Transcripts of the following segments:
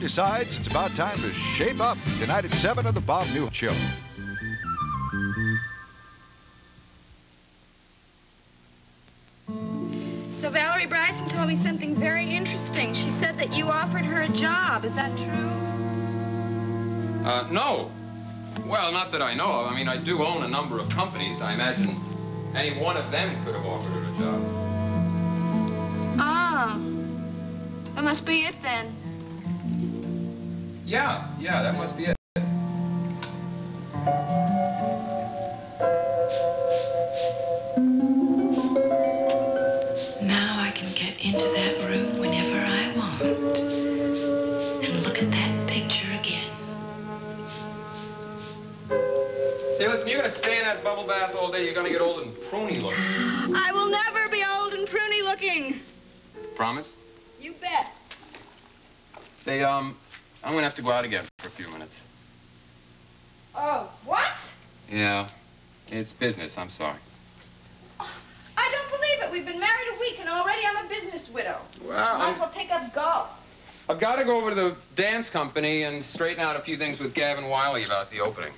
crowd decides it's about time to shape up tonight at 7 on the Bob Newhart Show. So Valerie Bryson told me something very interesting. She said that you offered her a job. Is that true? No. Well, not that I know of. I mean, I do own a number of companies. I imagine any one of them could have offered her a job. Ah. That must be it then. Yeah, that must be it. Now I can get into that room whenever I want. And look at that picture again. Say, listen, you're gonna stay in that bubble bath all day, you're gonna get old and pruny looking. I will never be old and pruny looking. Promise? You bet. Say, I'm gonna have to go out again for a few minutes. Oh, what? Yeah, it's business, I'm sorry. I don't believe it. We've been married a week and already I'm a business widow. Well, Might as well take up golf. I've got to go over to the dance company and straighten out a few things with Gavin Wiley about the opening.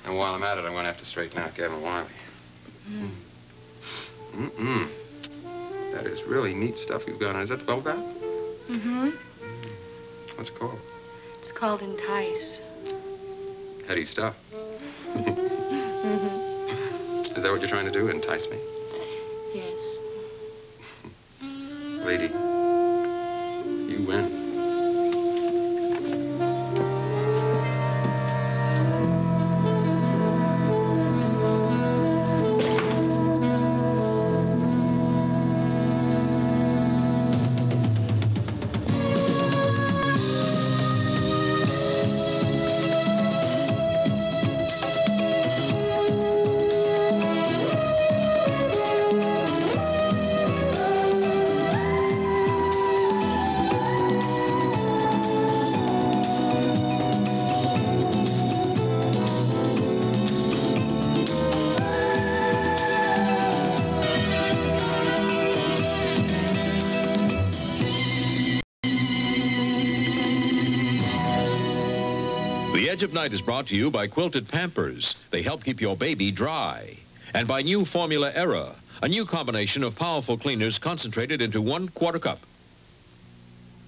And while I'm at it, I'm going to have to straighten out Gavin Wiley. That is really neat stuff you've got on. Is that the bubble bath? Mm-hmm. What's it called? It's called Entice. Heady stuff. Is that what you're trying to do, entice me? Yes. Lady, you win. The Edge of Night is brought to you by Quilted Pampers. They help keep your baby dry. And by new Formula Era, a new combination of powerful cleaners concentrated into 1/4 cup.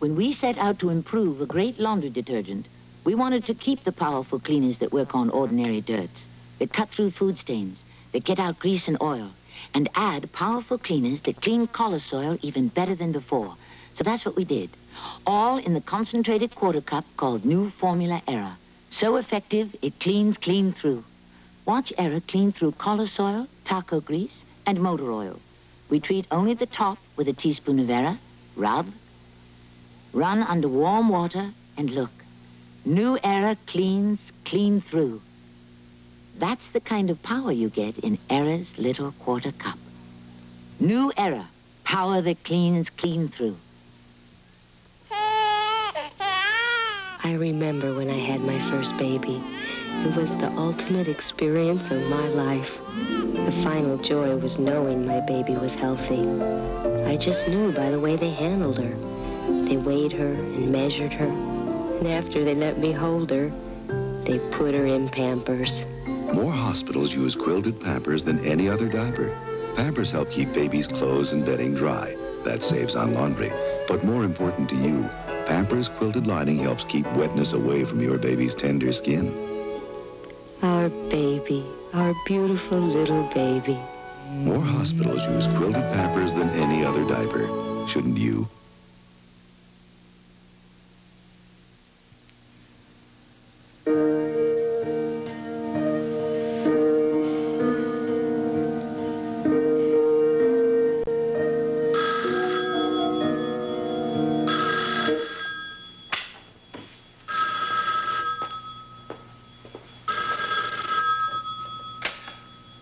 When we set out to improve a great laundry detergent, we wanted to keep the powerful cleaners that work on ordinary dirts, that cut through food stains, that get out grease and oil, and add powerful cleaners that clean collar soil even better than before. So that's what we did. All in the concentrated 1/4 cup called New Formula Era. So effective, it cleans clean through. Watch Era clean through collar soil, taco grease, and motor oil. We treat only the top with a teaspoon of Era, rub, run under warm water, and look. New Era cleans clean through. That's the kind of power you get in Era's little 1/4 cup. New Era, power that cleans clean through. I remember when I had my first baby. It was the ultimate experience of my life. The final joy was knowing my baby was healthy. I just knew by the way they handled her. They weighed her and measured her. And after they let me hold her, they put her in Pampers. More hospitals use quilted Pampers than any other diaper. Pampers help keep babies' clothes and bedding dry. That saves on laundry. But more important to you, Pampers quilted lining helps keep wetness away from your baby's tender skin. Our baby, our beautiful little baby. More hospitals use quilted Pampers than any other diaper. Shouldn't you?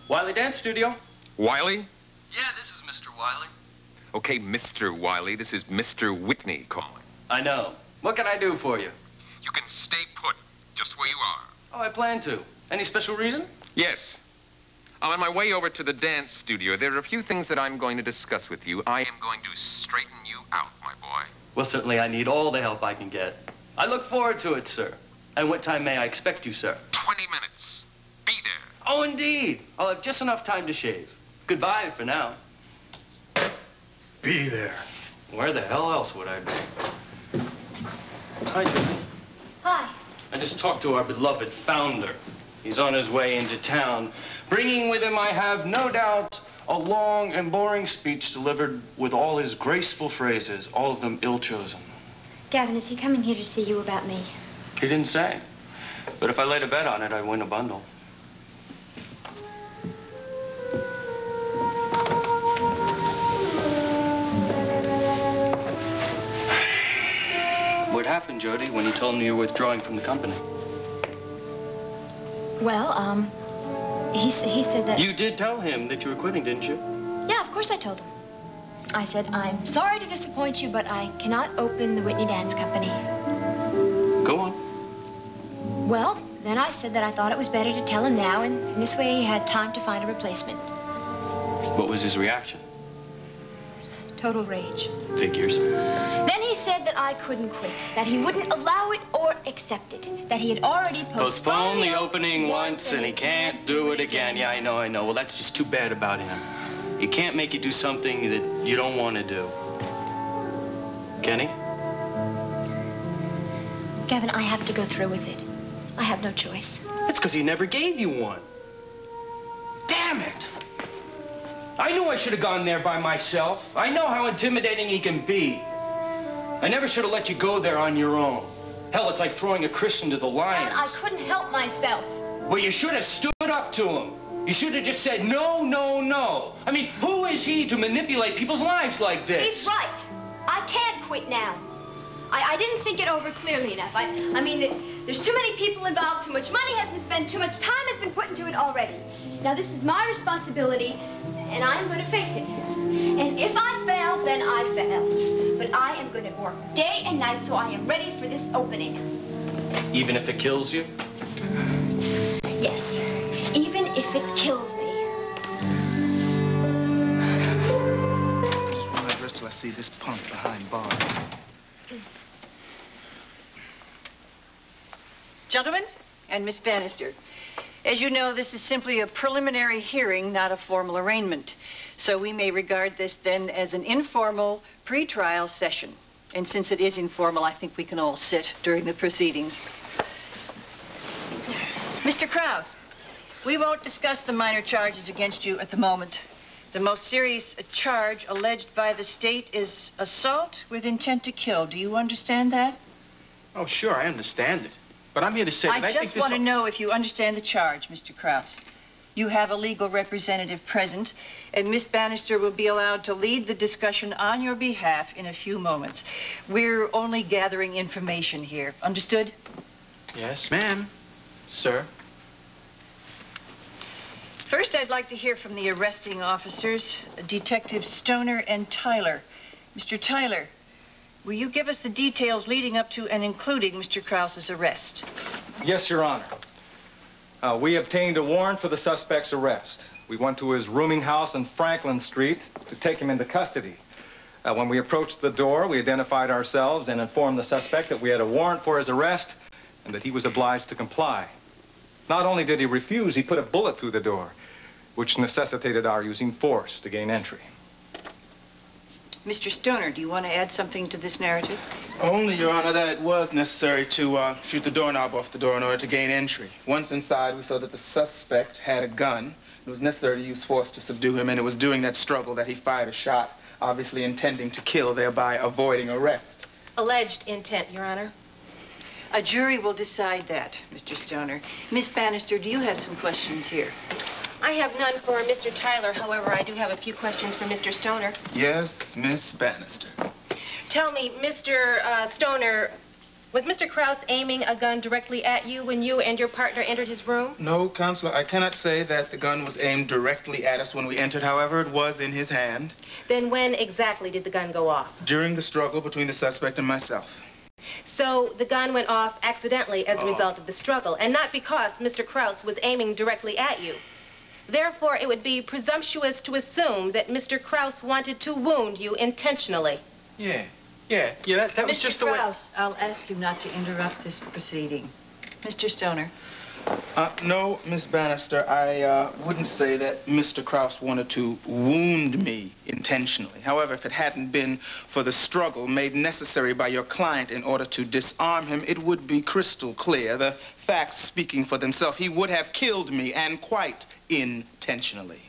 Wiley Dance Studio. Wiley? Yeah, this is Mr. Wiley. Okay, Mr. Wiley, this is Mr. Whitney calling. I know. What can I do for you? You can stay put, just where you are. Oh, I plan to. Any special reason? Yes. I'm on my way over to the dance studio. There are a few things that I'm going to discuss with you. I am going to straighten you out, my boy. Well, certainly I need all the help I can get. I look forward to it, sir. And what time may I expect you, sir? 20 minutes. Be there. Oh, indeed. I'll have just enough time to shave. Goodbye for now. Be there. Where the hell else would I be? Hi, Judy. Hi. I just talked to our beloved founder. He's on his way into town, bringing with him, I have no doubt, a long and boring speech delivered with all his graceful phrases, all of them ill-chosen. Gavin, is he coming here to see you about me? He didn't say. But if I laid a bet on it, I'd win a bundle. What happened, Jody, when you told me you were withdrawing from the company? Well, he said that... You did tell him that you were quitting, didn't you? Yeah, of course I told him. I said, I'm sorry to disappoint you, but I cannot open the Whitney Dance Company. Go on. Well, then I said that I thought it was better to tell him now, and this way he had time to find a replacement. What was his reaction? Total rage. Figures. Then he said that I couldn't quit, that he wouldn't allow it or accept it, that he had already Postponed the opening once and he can't do it again. Yeah, I know. Well, that's just too bad about him. He can't make you do something that you don't want to do. Can he? Gavin, I have to go through with it. I have no choice. That's because he never gave you one. Damn it! I knew I should have gone there by myself. I know how intimidating he can be. I never should have let you go there on your own. Hell, it's like throwing a Christian to the lions. And I couldn't help myself. Well, you should have stood up to him. You should have just said, no, no, no. I mean, who is he to manipulate people's lives like this? He's right. I can't quit now. I didn't think it over clearly enough. I mean, there's too many people involved, too much money has been spent, too much time has been put into it already. Now, this is my responsibility, and I'm going to face it. And if I fail, then I fail. But I am going to work day and night so I am ready for this opening. Even if it kills you? Yes, even if it kills me. Just won't let rest till I see this punk behind bars. Gentlemen, and Miss Bannister, as you know, this is simply a preliminary hearing, not a formal arraignment. So we may regard this then as an informal pre-trial session. And since it is informal, I think we can all sit during the proceedings. Mr. Krause, we won't discuss the minor charges against you at the moment. The most serious charge alleged by the state is assault with intent to kill. Do you understand that? Oh, sure, I understand it. But I'm here to say that I just want to know if you understand the charge, Mr. Krause. You have a legal representative present, and Miss Bannister will be allowed to lead the discussion on your behalf in a few moments. We're only gathering information here. Understood? Yes, ma'am. Sir. First, I'd like to hear from the arresting officers, Detectives Stoner and Tyler. Mr. Tyler, will you give us the details leading up to and including Mr. Krause's arrest? Yes, Your Honor. We obtained a warrant for the suspect's arrest. We went to his rooming house on Franklin Street to take him into custody. When we approached the door, we identified ourselves and informed the suspect that we had a warrant for his arrest and that he was obliged to comply. Not only did he refuse, he put a bullet through the door, which necessitated our using force to gain entry. Mr. Stoner, do you want to add something to this narrative? Only, Your Honor, that it was necessary to shoot the doorknob off the door in order to gain entry. Once inside, we saw that the suspect had a gun. It was necessary to use force to subdue him, and it was during that struggle that he fired a shot, obviously intending to kill, thereby avoiding arrest. Alleged intent, Your Honor. A jury will decide that, Mr. Stoner. Miss Bannister, do you have some questions here? I have none for Mr. Tyler. However, I do have a few questions for Mr. Stoner. Yes, Miss Bannister. Tell me, Mr. Stoner, was Mr. Krause aiming a gun directly at you when you and your partner entered his room? No, Counselor, I cannot say that the gun was aimed directly at us when we entered. However, it was in his hand. Then when exactly did the gun go off? During the struggle between the suspect and myself. So the gun went off accidentally as a result of the struggle, and not because Mr. Krause was aiming directly at you. Therefore, it would be presumptuous to assume that Mr. Krause wanted to wound you intentionally. Yeah, Yeah, that was just the way... Mr. Krause, I'll ask you not to interrupt this proceeding. Mr. Stoner. No, Miss Bannister, I wouldn't say that Mr. Krause wanted to wound me intentionally. However, if it hadn't been for the struggle made necessary by your client in order to disarm him, it would be crystal clear. The facts speaking for themselves. He would have killed me, and quite intentionally.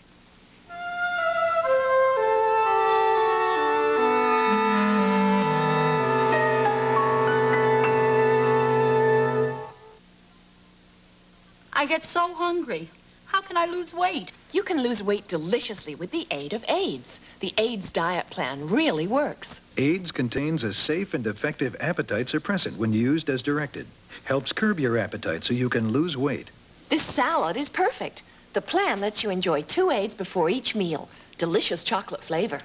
I get so hungry. How can I lose weight? You can lose weight deliciously with the aid of AIDS. The AIDS diet plan really works. AIDS contains a safe and effective appetite suppressant when used as directed. Helps curb your appetite so you can lose weight. This salad is perfect. The plan lets you enjoy 2 AIDS before each meal. Delicious chocolate flavor.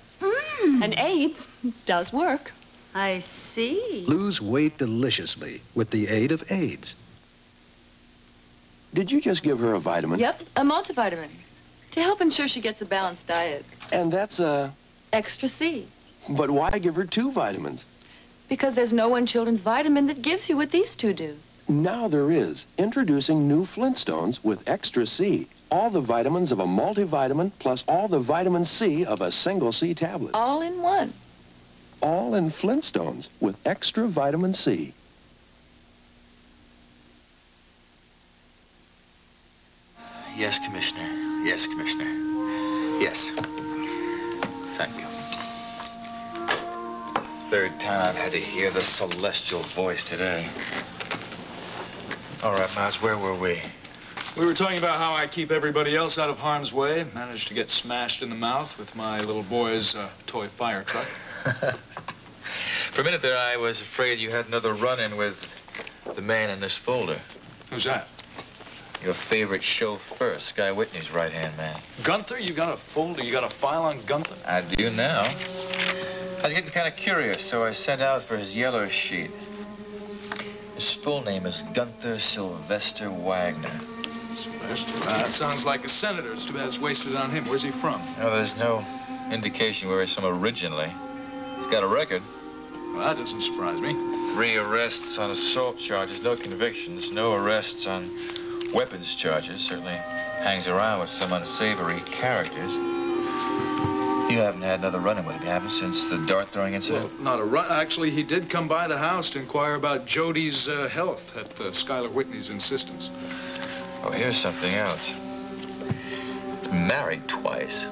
And AIDS does work. I see. Lose weight deliciously with the aid of AIDS. Did you just give her a vitamin? Yep, a multivitamin. To help ensure she gets a balanced diet. And that's Extra C. But why give her 2 vitamins? Because there's no one children's vitamin that gives you what these 2 do. Now there is. Introducing new Flintstones with Extra C. All the vitamins of a multivitamin plus all the vitamin C of a single C tablet. All in one. All in Flintstones with extra vitamin C. Yes, Commissioner. Yes, Commissioner. Yes. Thank you. It's the 3rd time I've had to hear the celestial voice today. All right, Miles, where were we? We were talking about how I keep everybody else out of harm's way. Managed to get smashed in the mouth with my little boy's toy fire truck. For a minute there, I was afraid you had another run-in with the man in this folder. Who's that? Your favorite chauffeur, Sky Whitney's right-hand man. Gunther? You got a folder? You got a file on Gunther? I do now. I was getting kind of curious, so I sent out for his yellow sheet. His full name is Gunther Sylvester Wagner. Sylvester? That sounds like a senator. It's too bad it's wasted on him. Where's he from? No, there's no indication where he's from originally. He's got a record. Well, that doesn't surprise me. 3 arrests on assault charges, no convictions, no arrests on weapons charges. Certainly hangs around with some unsavory characters. You haven't had another run-in with him, you haven't, since the dart-throwing incident? Well, not a run. Actually, he did come by the house to inquire about Jody's health at Skylar Whitney's insistence. Oh, here's something else. Married twice.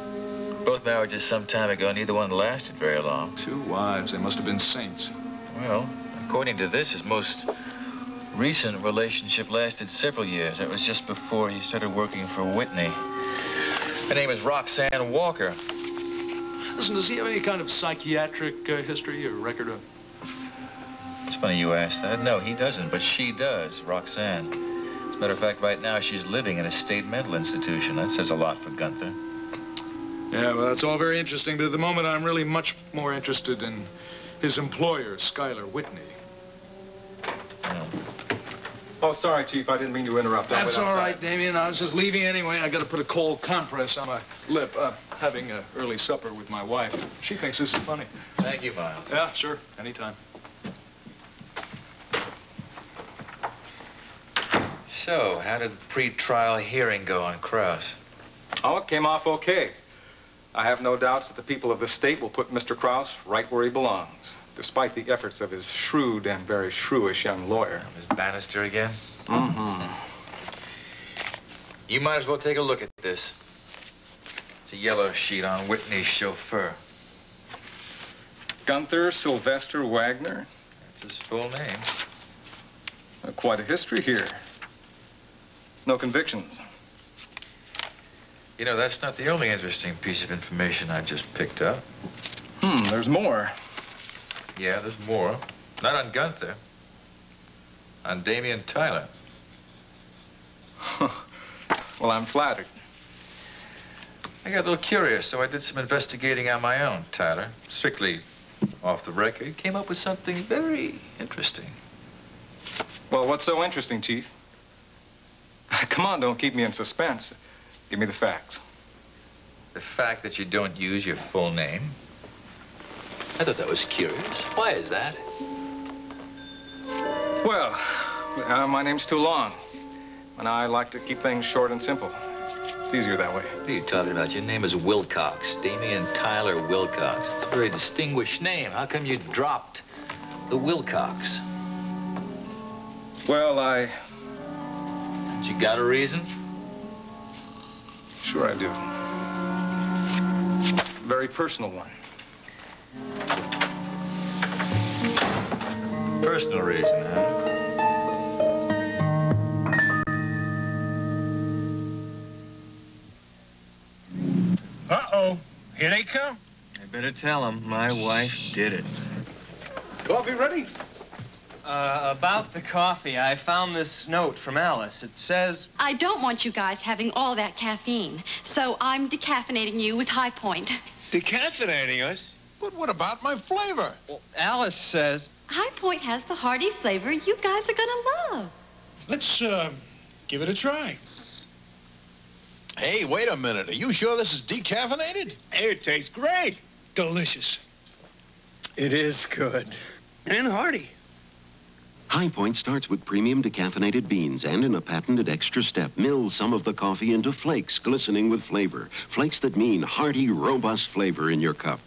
Both marriages some time ago, neither one lasted very long. 2 wives. They must have been saints. Well, according to this, his most recent relationship lasted several years. That was just before he started working for Whitney. Her name is Roxanne Walker. Listen, does he have any kind of psychiatric history or record of? It's funny you ask that. No, he doesn't, but she does, Roxanne. As a matter of fact, right now she's living in a state mental institution. That says a lot for Gunther. Yeah, well, that's all very interesting, but at the moment I'm really much more interested in his employer, Skylar Whitney. Oh, sorry, Chief. I didn't mean to interrupt. That's all right, Damien. I was just leaving anyway. I got to put a cold compress on my lip. Having an early supper with my wife. She thinks this is funny. Thank you, Miles. Yeah, sure. Anytime. So, how did the pre-trial hearing go on Krause? Oh, it came off okay. I have no doubts that the people of the state will put Mr. Krause right where he belongs, despite the efforts of his shrewd and very shrewish young lawyer. Miss Bannister again? Mm-hmm. You might as well take a look at this. It's a yellow sheet on Whitney's chauffeur. Gunther Sylvester Wagner? That's his full name. Quite a history here. No convictions. You know, that's not the only interesting piece of information I just picked up. There's more. Yeah, there's more. Not on Gunther. On Damien Tyler. Well, I'm flattered. I got a little curious, so I did some investigating on my own, Tyler. Strictly off the record. Came up with something very interesting. Well, what's so interesting, Chief? Come on, don't keep me in suspense. Give me the facts. The fact that you don't use your full name. I thought that was curious. Why is that? Well, my name's too long. And I like to keep things short and simple. It's easier that way. What are you talking about? Your name is Wilcox. Damian Tyler Wilcox. It's a very distinguished name. How come you dropped the Wilcox? Well, You got a reason? Sure I do. Very personal one. Personal reason, huh? Uh-oh. Here they come. I better tell them my wife did it. Coffee ready? About the coffee, I found this note from Alice. It says... I don't want you guys having all that caffeine, so I'm decaffeinating you with High Point. Decaffeinating us? But what about my flavor? Well, Alice says... High Point has the hearty flavor you guys are gonna love. Let's, give it a try. Hey, wait a minute. Are you sure this is decaffeinated? Hey, it tastes great. Delicious. It is good. And hearty. High Point starts with premium decaffeinated beans and in a patented extra step mills some of the coffee into flakes glistening with flavor. Flakes that mean hearty, robust flavor in your cup.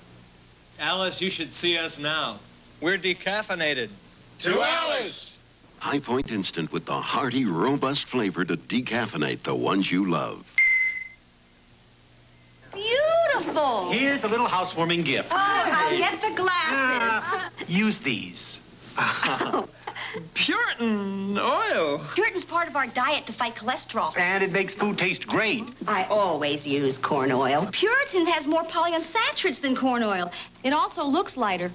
Alice, you should see us now. We're decaffeinated. To Alice! High Point Instant with the hearty, robust flavor to decaffeinate the ones you love. Beautiful! Here's a little housewarming gift. Oh, I'll get the glasses. Use these. Puritan oil. Puritan's part of our diet to fight cholesterol. And it makes food taste great. I always use corn oil. Puritan has more polyunsaturates than corn oil. It also looks lighter.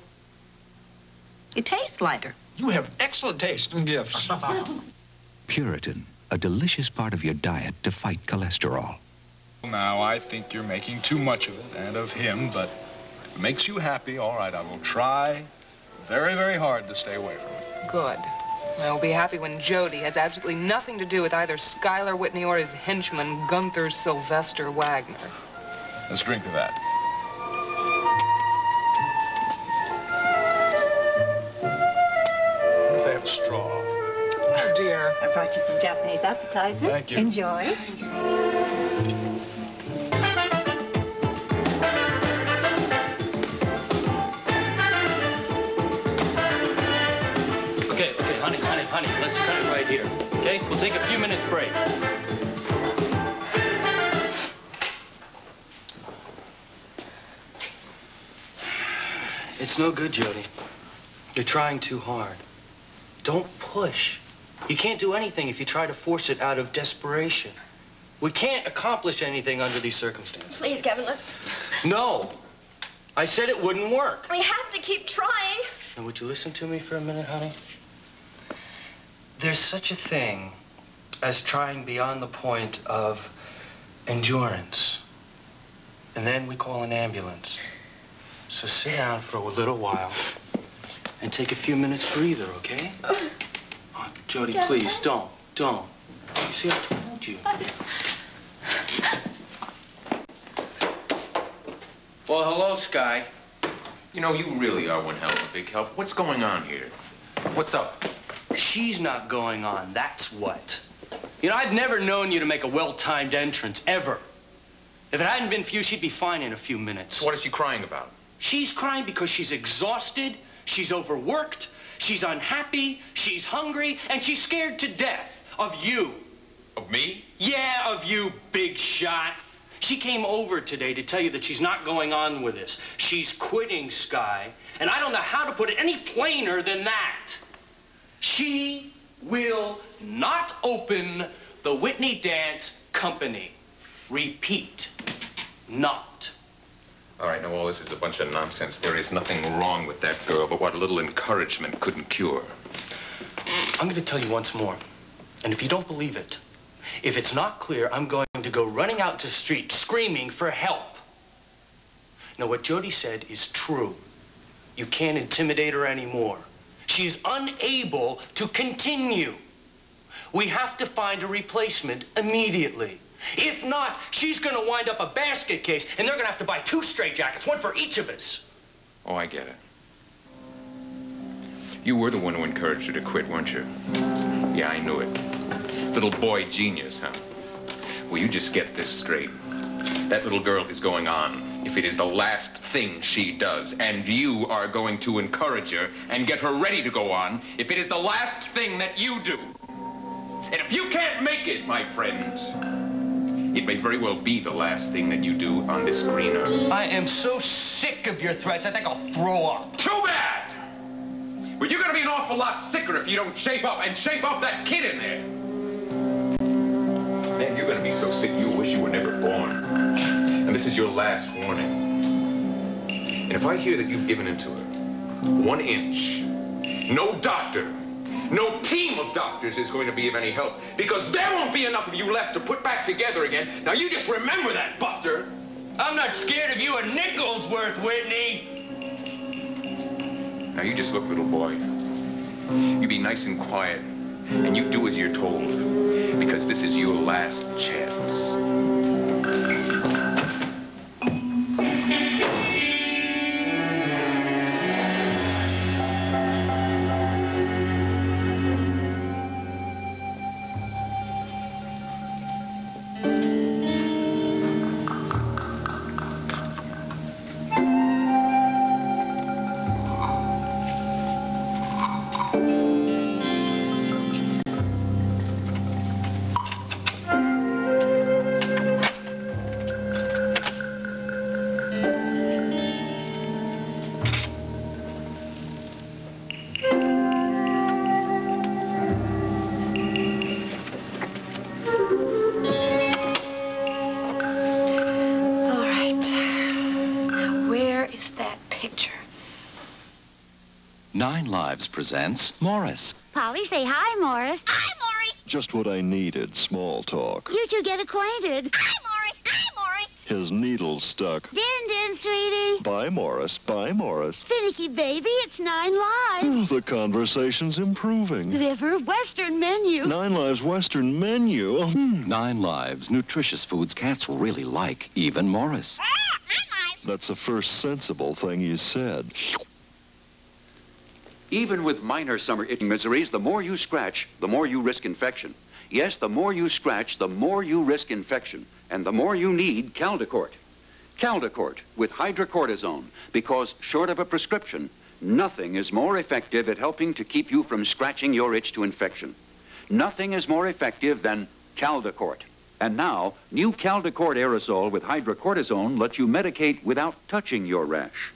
It tastes lighter. You have excellent taste in gifts. Puritan, a delicious part of your diet to fight cholesterol. Now, I think you're making too much of it and of him, but if it makes you happy, all right, I will try very, very hard to stay away from it. Good. I'll be happy when Jody has absolutely nothing to do with either Schuyler Whitney or his henchman, Gunther Sylvester Wagner. Let's drink to that. What if they have a straw? Oh, dear. I brought you some Japanese appetizers. Thank you. Enjoy. Honey, let's cut it right here, okay? We'll take a few minutes break. It's no good, Jody. You're trying too hard. Don't push. You can't do anything if you try to force it out of desperation. We can't accomplish anything under these circumstances. Please, Kevin, let's... No. I said it wouldn't work. We have to keep trying. Now, would you listen to me for a minute, honey? There's such a thing as trying beyond the point of endurance. And then we call an ambulance. So sit down for a little while and take a few minutes breather, okay? Oh, Jody, please, don't. You see, I told you. Well, hello, Sky. You know, you really are one hell of a big help. What's going on here? What's up? She's not going on, that's what. You know, I've never known you to make a well-timed entrance, ever. If it hadn't been for you, she'd be fine in a few minutes. So what is she crying about? She's crying because she's exhausted, she's overworked, she's unhappy, she's hungry, and she's scared to death of you. Of me? Yeah, of you, big shot. She came over today to tell you that she's not going on with this. She's quitting, Sky, and I don't know how to put it any plainer than that. She will not open the Whitney Dance Company. Repeat, not. All right, now all this is a bunch of nonsense. There is nothing wrong with that girl, but what a little encouragement couldn't cure. I'm going to tell you once more, and if you don't believe it, if it's not clear, I'm going to go running out to the street screaming for help. Now, what Jody said is true. You can't intimidate her anymore. She's unable to continue. We have to find a replacement immediately. If not, she's going to wind up a basket case, and they're going to have to buy 2 straitjackets, one for each of us. Oh, I get it. You were the one who encouraged her to quit, weren't you? Yeah, I knew it. Little boy genius, huh? Well, you just get this straight. That little girl is going on if it is the last thing she does, and you are going to encourage her and get her ready to go on if it is the last thing that you do. And if you can't make it, my friend, it may very well be the last thing that you do on this green earth. I am so sick of your threats, I think I'll throw up. Too bad! Well, you're gonna be an awful lot sicker if you don't shape up, and shape up that kid in there. Man, you're gonna be so sick you'll wish you were never born. And this is your last warning. And if I hear that you've given in to her 1 inch, no doctor, no team of doctors is going to be of any help, because there won't be enough of you left to put back together again. Now you just remember that, Buster. I'm not scared of you a nickel's worth, Whitney. Now you just look, little boy. You be nice and quiet, and you do as you're told, because this is your last chance. Nine Lives presents Morris. Polly, say hi, Morris. Hi, Morris. Just what I needed, small talk. You two get acquainted. Hi, Morris. Hi, Morris. His needle's stuck. Din, sweetie. Bye, Morris. Bye, Morris. Finicky, baby, it's 9 Lives. The conversation's improving. Liver, Western menu. 9 Lives Western menu. 9 Lives, nutritious foods cats really like, even Morris. 9 Lives. That's the first sensible thing you said. Even with minor summer itching miseries, the more you scratch, the more you risk infection. Yes, the more you scratch, the more you risk infection, and the more you need Caldicort. Caldicort with hydrocortisone, because short of a prescription, nothing is more effective at helping to keep you from scratching your itch to infection. Nothing is more effective than Caldicort. And now, new Caldicort aerosol with hydrocortisone lets you medicate without touching your rash.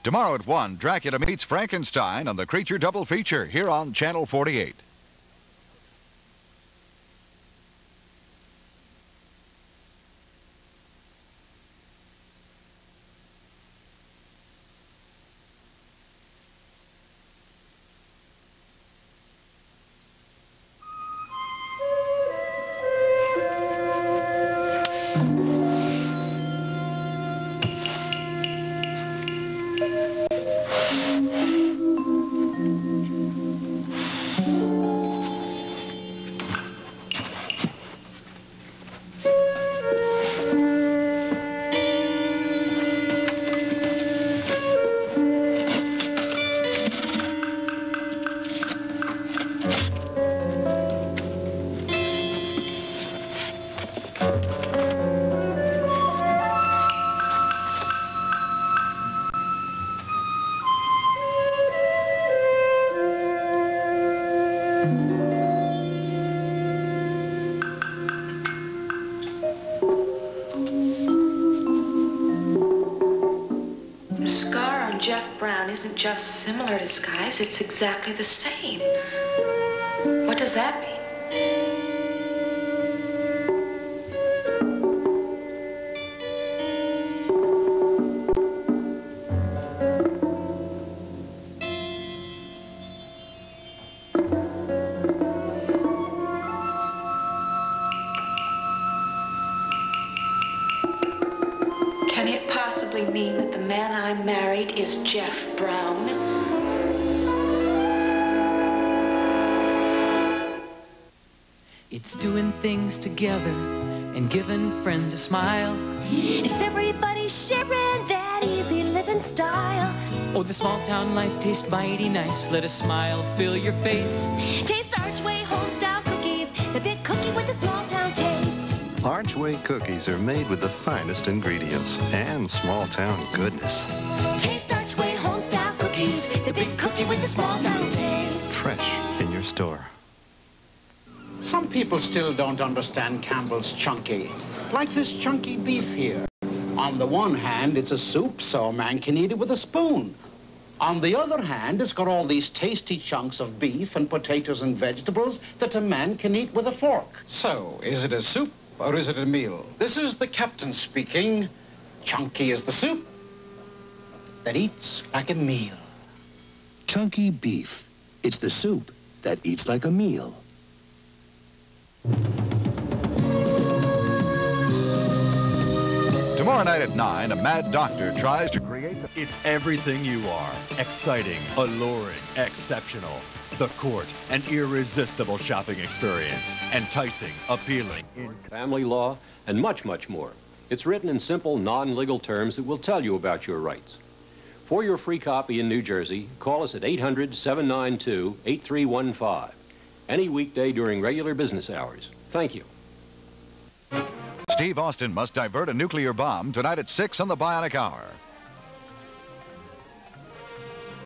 Tomorrow at 1, Dracula meets Frankenstein on the Creature Double Feature here on Channel 48. Isn't just similar to Sky's, it's exactly the same. What does that mean? Can it possibly mean that the man I married is Jeff Brown? It's doing things together and giving friends a smile. It's everybody sharing that easy living. in style. Oh, the small town life tastes mighty nice. Let a smile fill your face. Taste Archway home-style cookies, the big cookie with the small town taste. Archway cookies are made with the finest ingredients and small town goodness. Taste Archway home-style cookies, the big cookie with the small town taste. Fresh in your store. Some people still don't understand Campbell's Chunky. Like this chunky beef here. On the one hand, it's a soup, so a man can eat it with a spoon. On the other hand, it's got all these tasty chunks of beef and potatoes and vegetables that a man can eat with a fork. So, is it a soup or is it a meal? This is the captain speaking. Chunky is the soup that eats like a meal. Chunky beef. It's the soup that eats like a meal. Tomorrow night at 9, a mad doctor tries to create the... It's everything you are. Exciting, alluring, exceptional. The Court, an irresistible shopping experience. Enticing, appealing. Family law, and much, much more. It's written in simple, non-legal terms that will tell you about your rights. For your free copy in New Jersey, call us at 800-792-8315. Any weekday during regular business hours. Thank you. Steve Austin must divert a nuclear bomb tonight at 6 on the Bionic Hour.